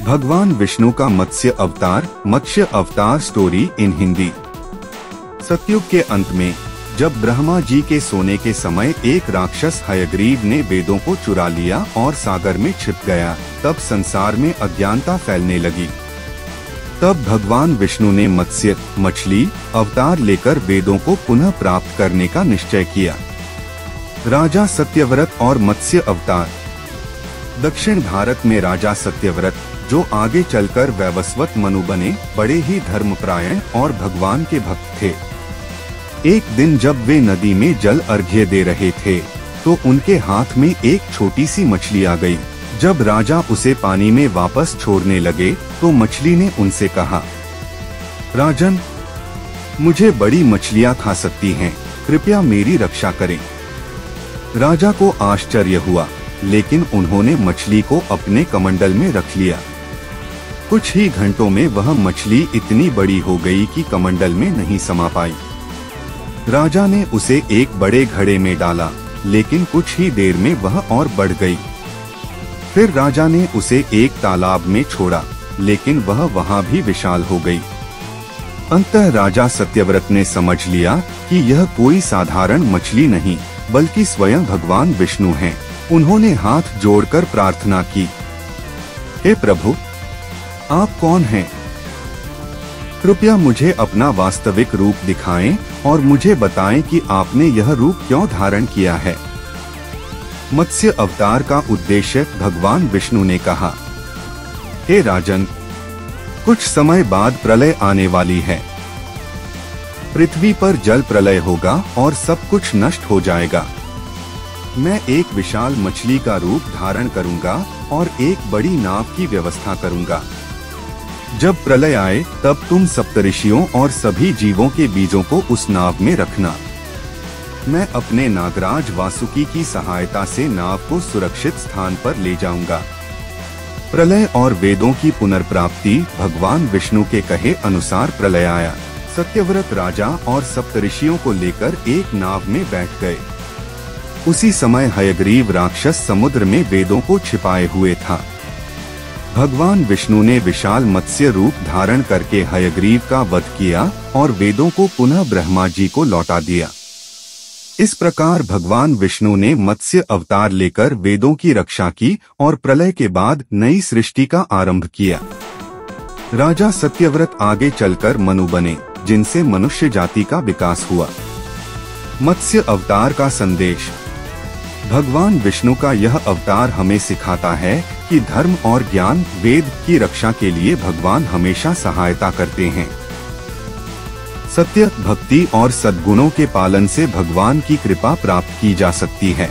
भगवान विष्णु का मत्स्य अवतार स्टोरी इन हिंदी। सतयुग के अंत में जब ब्रह्मा जी के सोने के समय एक राक्षस हयग्रीव ने वेदों को चुरा लिया और सागर में छिप गया, तब संसार में अज्ञानता फैलने लगी। तब भगवान विष्णु ने मछली अवतार लेकर वेदों को पुनः प्राप्त करने का निश्चय किया। राजा सत्यव्रत और मत्स्य अवतार। दक्षिण भारत में राजा सत्यव्रत, जो आगे चलकर वैवस्वत मनु बने, बड़े ही धर्मपरायण और भगवान के भक्त थे। एक दिन जब वे नदी में जल अर्घ्य दे रहे थे, तो उनके हाथ में एक छोटी सी मछली आ गई। जब राजा उसे पानी में वापस छोड़ने लगे, तो मछली ने उनसे कहा, राजन, मुझे बड़ी मछलियां खा सकती हैं, कृपया मेरी रक्षा करें। राजा को आश्चर्य हुआ, लेकिन उन्होंने मछली को अपने कमंडल में रख लिया। कुछ ही घंटों में वह मछली इतनी बड़ी हो गई कि कमंडल में नहीं समा पाई। राजा ने उसे एक बड़े घड़े में डाला, लेकिन कुछ ही देर में वह और बढ़ गई। फिर राजा ने उसे एक तालाब में छोड़ा, लेकिन वह वहां भी विशाल हो गई। अंततः राजा सत्यव्रत ने समझ लिया कि यह कोई साधारण मछली नहीं, बल्कि स्वयं भगवान विष्णु हैं। उन्होंने हाथ जोड़कर प्रार्थना की, हे प्रभु, आप कौन हैं? कृपया मुझे अपना वास्तविक रूप दिखाएं और मुझे बताएं कि आपने यह रूप क्यों धारण किया है। मत्स्य अवतार का उद्देश्य भगवान विष्णु ने कहा, हे राजन, कुछ समय बाद प्रलय आने वाली है। पृथ्वी पर जल प्रलय होगा और सब कुछ नष्ट हो जाएगा। मैं एक विशाल मछली का रूप धारण करूंगा और एक बड़ी नाव की व्यवस्था करूंगा। जब प्रलय आए, तब तुम सप्तऋषियों और सभी जीवों के बीजों को उस नाव में रखना। मैं अपने नागराज वासुकी की सहायता से नाव को सुरक्षित स्थान पर ले जाऊंगा। प्रलय और वेदों की पुनर्प्राप्ति। भगवान विष्णु के कहे अनुसार प्रलय आया। सत्यव्रत राजा और सप्तऋषियों को लेकर एक नाव में बैठ गए। उसी समय हयग्रीव राक्षस समुद्र में वेदों को छिपाए हुए था। भगवान विष्णु ने विशाल मत्स्य रूप धारण करके हयग्रीव का वध किया और वेदों को पुनः ब्रह्मा जी को लौटा दिया। इस प्रकार भगवान विष्णु ने मत्स्य अवतार लेकर वेदों की रक्षा की और प्रलय के बाद नई सृष्टि का आरंभ किया। राजा सत्यव्रत आगे चलकर मनु बने, जिनसे मनुष्य जाति का विकास हुआ। मत्स्य अवतार का संदेश। भगवान विष्णु का यह अवतार हमें सिखाता है कि धर्म और ज्ञान वेद की रक्षा के लिए भगवान हमेशा सहायता करते हैं। सत्य, भक्ति और सद्गुणों के पालन से भगवान की कृपा प्राप्त की जा सकती है।